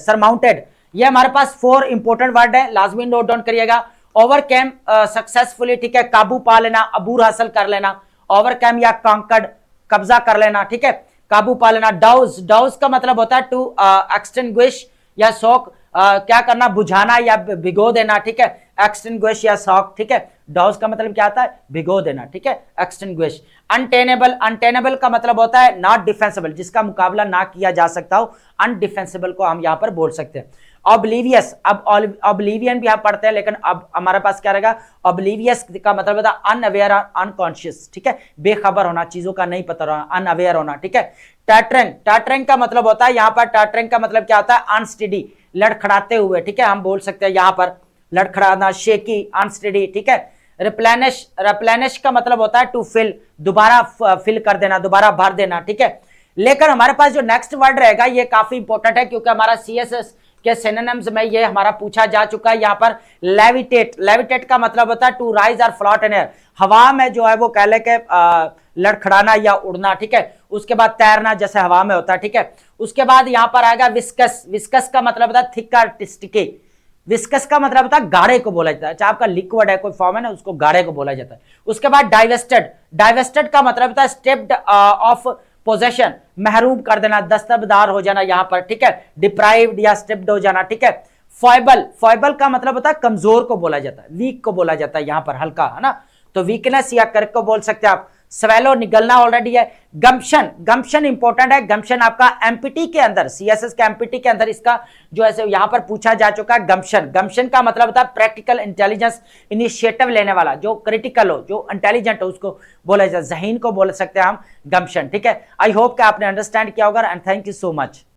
सरमाउंटेड, ये हमारे पास 4 इंपॉर्टेंट वर्ड है, लाजमी नोट डाउन करिएगा। ओवरकम सक्सेसफुली, ठीक है, काबू पा लेना, अबूर हासिल कर लेना, ओवरकम या कॉन्कर्ड, कब्जा कर लेना, ठीक है, काबू पा लेना। डाउज, डाउज का मतलब होता है टू एक्सटिंग्विश या शॉक, क्या करना, बुझाना या भिगो देना, ठीक है, एक्सटिंग्विश या शॉक, ठीक है। डाउज का मतलब क्या आता है, भिगो देना, ठीक है, एक्सटिंग्विश। अनटेनेबल, अनटेनेबल का मतलब होता है नॉट डिफेंसिबल, जिसका मुकाबला ना किया जा सकता हो, अनडिफेंसिबल को हम यहां पर बोल सकते हैं। ऑब्लिवियस, अब ऑब्लिवियन भी आप पढ़ते हैं, लेकिन अब हमारे पास क्या रहेगा, ऑब्लिवियस का मतलब होता है अनअवेयर, अनकॉन्शियस, ठीक है, बेखबर होना, चीजों का नहीं पता होना, अनअवेयर होना, ठीक है। टैटरिंग, टैटरिंग का मतलब होता है यहां पर, टैटरिंग का मतलब क्या होता है, अनस्टेडी, लड़खड़ाते हुए, ठीक है, हम बोल सकते हैं यहां पर लड़खड़ाना, शेकी, अनस्टेडी, ठीक है। रिप्लेनिश, रिप्लेनिश का मतलब होता है टू फिल, दोबारा फिल कर देना, दोबारा भर देना, ठीक है। लेकिन हमारे पास जो नेक्स्ट वर्ड रहेगा ये काफी इंपॉर्टेंट है, क्योंकि हमारा सीएसएस के सिनोनिम्स में ये हमारा पूछा जा चुका है। यहाँ पर लेविटेट, लेविटेट का मतलब होता है टू राइज और फ्लॉट इन एयर, हवा में जो है वो कह ले के लड़खड़ाना या उड़ना, ठीक है। उसके बाद तैरना, जैसे हवा में होता है, ठीक है। उसके बाद यहाँ पर आएगा विस्कस, विस्कस का मतलब होता है थिक और स्टिकी, विस्कस का मतलब होता है गाढ़े को बोला जाता है, चाहे आपका लिक्विड है कोई फॉर्म है ना, उसको गाढ़े को बोला जाता है। उसके बाद डाइवेस्टेड, डाइवेस्टेड का मतलब होता है स्टेप्ड ऑफ पोजेशन, महरूम कर देना, दस्तबरदार हो जाना यहाँ पर, ठीक है, डिप्राइव्ड या स्टेप्ड हो जाना, ठीक है। फॉइबल, फॉइबल का मतलब होता है कमजोर को बोला जाता है, वीक को बोला जाता है यहाँ पर, हल्का, है ना, तो वीकनेस या कर्क को बोल सकते हैं आप। स्वेलो, निगलना ऑलरेडी है। गम्पशन, गम्पशन इंपॉर्टेंट है, गम्पशन आपका एमपीटी के अंदर, सीएसएस के एमपीटी के अंदर इसका जो है यहां पर पूछा जा चुका है। गम्पशन, गम्पशन का मतलब होता है प्रैक्टिकल इंटेलिजेंस, इनिशिएटिव लेने वाला, जो क्रिटिकल हो, जो इंटेलिजेंट हो, उसको बोला जाता है, जहीन को बोल सकते हैं हम गम्पशन, ठीक है। आई होप कि आपने अंडरस्टैंड किया होगा, and thank you so much.